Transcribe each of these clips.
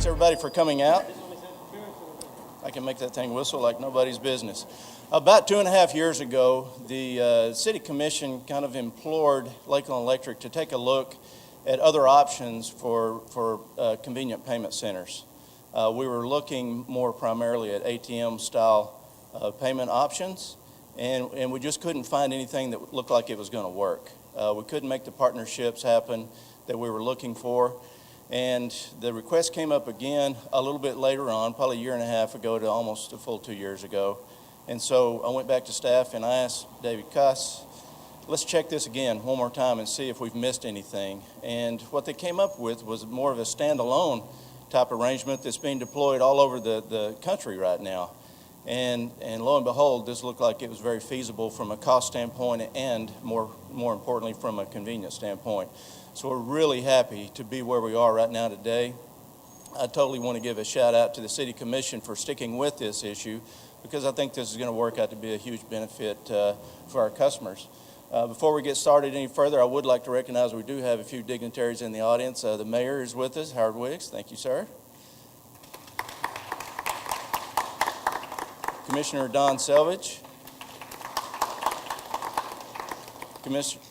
Thanks everybody for coming out. I can make that thing whistle like nobody's business. About 2.5 years ago, the City Commission kind of implored Lakeland Electric to take a look at other options for convenient payment centers. We were looking more primarily at ATM-style payment options, and we just couldn't find anything that looked like it was going to work. We couldn't make the partnerships happen that we were looking for. And the request came up again a little bit later on, probably 1.5 years ago to almost a full 2 years ago. And so I went back to staff and I asked David Kuss, let's check this again one more time and see if we've missed anything. And what they came up with was more of a standalone type arrangement that's being deployed all over the country right now. And lo and behold, this looked like it was very feasible from a cost standpoint and more importantly from a convenience standpoint. So we're really happy to be where we are right now today. I totally want to give a shout out to the City Commission for sticking with this issue because I think this is going to work out to be a huge benefit for our customers. Before we get started any further, I would like to recognize we do have a few dignitaries in the audience. The mayor is with us, Howard Wiggs. Thank you, sir. Commissioner Don Selvage.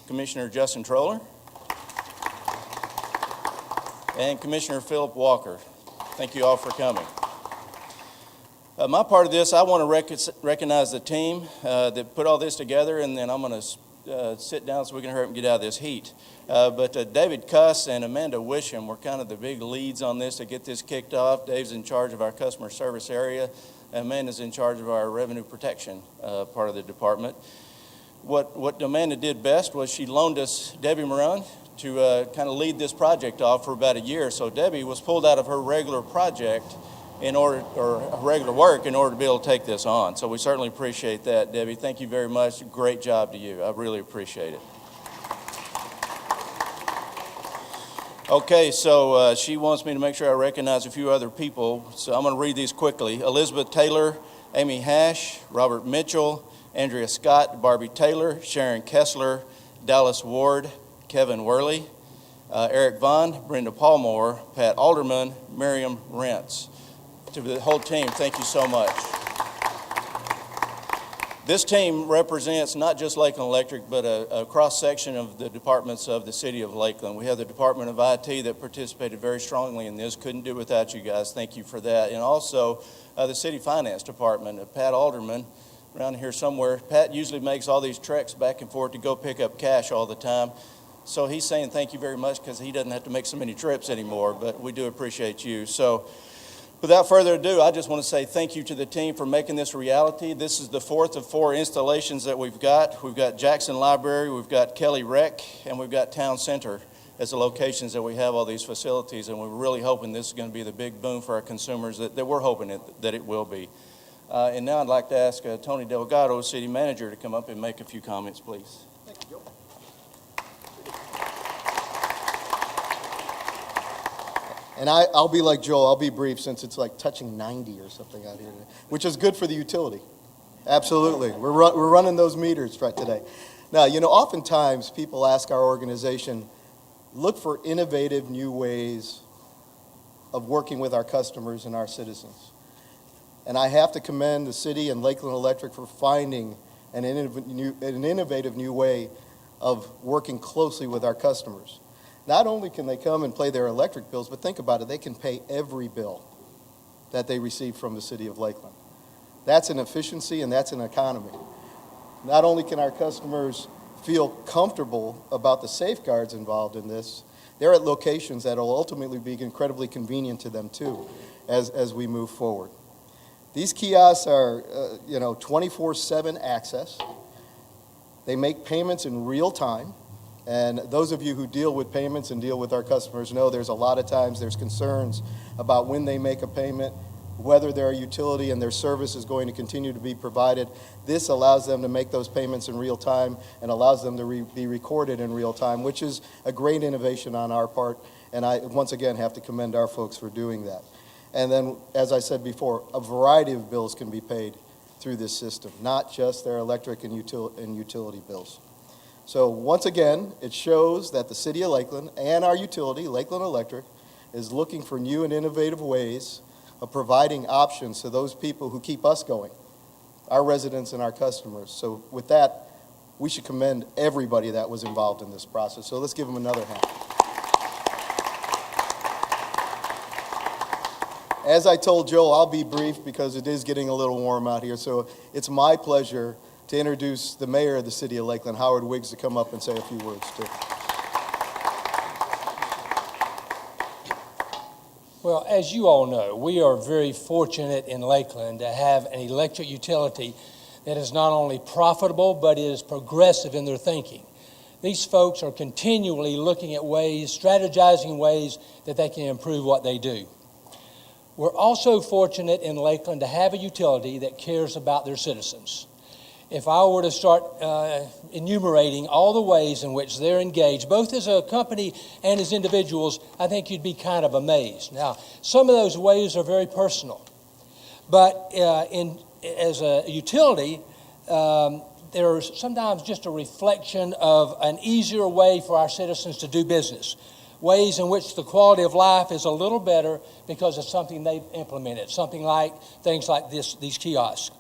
Commissioner Justin Troller. And Commissioner Philip Walker. Thank you all for coming. My part of this, I want to recognize the team that put all this together, and then I'm going to sit down so we can hurry up and get out of this heat. But David Kuss and Amanda Wisham were kind of the big leads on this to get this kicked off. Dave's in charge of our customer service area. Amanda's in charge of our revenue protection part of the department. What Amanda did best was she loaned us Debbie Moran to kind of lead this project off for about a year. So Debbie was pulled out of her regular project or regular work in order to be able to take this on. So we certainly appreciate that, Debbie. Thank you very much. Great job to you. I really appreciate it. Okay, so she wants me to make sure I recognize a few other people. So I'm going to read these quickly. Elizabeth Taylor, Amy Hash, Robert Mitchell, Andrea Scott, Barbie Taylor, Sharon Kessler, Dallas Ward, Kevin Worley, Eric Vaughn, Brenda Paulmore, Pat Alderman, Miriam Rentz. To the whole team, thank you so much. This team represents not just Lakeland Electric, but a cross-section of the departments of the city of Lakeland. We have the Department of IT that participated very strongly in this. Couldn't do it without you guys. Thank you for that. And also the City Finance Department, Pat Alderman, around here somewhere. Pat usually makes all these treks back and forth to go pick up cash all the time. So he's saying thank you very much because he doesn't have to make so many trips anymore, but we do appreciate you. So without further ado, I just want to say thank you to the team for making this a reality. This is the fourth of 4 installations that we've got. We've got Jackson Library, we've got Kelly Rec, and we've got Town Center as the locations that we have all these facilities, and we're really hoping this is going to be the big boom for our consumers that we're hoping that it will be. And now I'd like to ask Tony Delgado, City Manager, to come up and make a few comments, please. Thank you, Joe. And I'll be like Joel, I'll be brief since it's like touching 90 or something out here today, which is good for the utility. Absolutely. We're running those meters right today. Now, oftentimes people ask our organization, look for innovative new ways of working with our customers and our citizens. And I have to commend the city and Lakeland Electric for finding an innovative new way of working closely with our customers. Not only can they come and pay their electric bills, but think about it, they can pay every bill that they receive from the city of Lakeland. That's an efficiency and that's an economy. Not only can our customers feel comfortable about the safeguards involved in this, they're at locations that will ultimately be incredibly convenient to them too as we move forward. These kiosks are 24/7 access. They make payments in real time. And those of you who deal with payments and deal with our customers know there's a lot of times there's concerns about when they make a payment, whether their utility and their service is going to continue to be provided. This allows them to make those payments in real time and allows them to be recorded in real time, which is a great innovation on our part. And I, once again, have to commend our folks for doing that. And then, as I said before, a variety of bills can be paid through this system, not just their electric and utility bills. So once again, it shows that the City of Lakeland and our utility, Lakeland Electric, is looking for new and innovative ways of providing options to those people who keep us going, our residents and our customers. So with that, we should commend everybody that was involved in this process. So let's give them another hand. As I told Joel, I'll be brief because it is getting a little warm out here. So it's my pleasure to introduce the mayor of the city of Lakeland, Howard Wiggs, to come up and say a few words too. Well, as you all know, we are very fortunate in Lakeland to have an electric utility that is not only profitable, but is progressive in their thinking. These folks are continually looking at ways, strategizing ways that they can improve what they do. We're also fortunate in Lakeland to have a utility that cares about their citizens. If I were to start enumerating all the ways in which they're engaged, both as a company and as individuals, I think you'd be kind of amazed. Now, some of those ways are very personal, but as a utility, there's sometimes just a reflection of an easier way for our citizens to do business, ways in which the quality of life is a little better because of something they've implemented, things like these kiosks.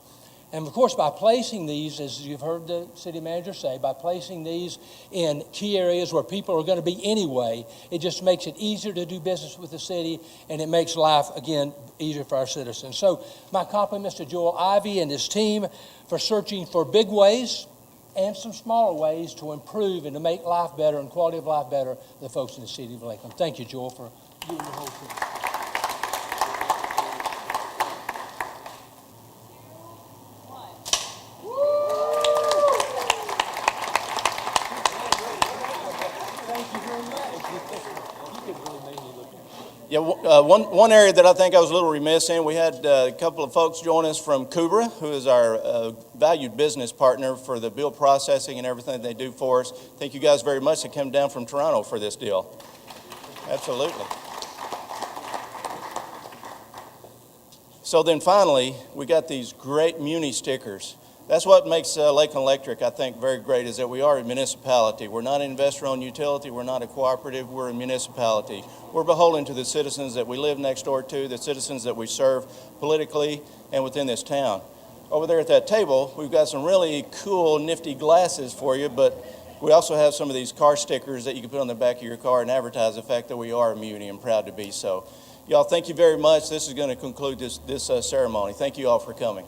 And of course, by placing these, as you've heard the city manager say, by placing these in key areas where people are going to be anyway, it just makes it easier to do business with the city, and it makes life, again, easier for our citizens. So my compliments to Joel Ivey and his team for searching for big ways and some smaller ways to improve and to make life better and quality of life better for the folks in the city of Lakeland. Thank you, Joel, for you and your whole team. Yeah, one area that I think I was a little remiss in, we had a couple of folks join us from Kubra, who is our valued business partner for the bill processing and everything they do for us. Thank you guys very much. They came down from Toronto for this deal. Absolutely. So then finally, we got these great Muni stickers. That's what makes Lakeland Electric, I think, very great, is that we are a municipality. We're not an investor-owned utility. We're not a cooperative. We're a municipality. We're beholden to the citizens that we live next door to, the citizens that we serve politically and within this town. Over there at that table, we've got some really cool, nifty glasses for you, but we also have some of these car stickers that you can put on the back of your car and advertise the fact that we are a Muni and proud to be so. Y'all, thank you very much. This is going to conclude this ceremony. Thank you all for coming.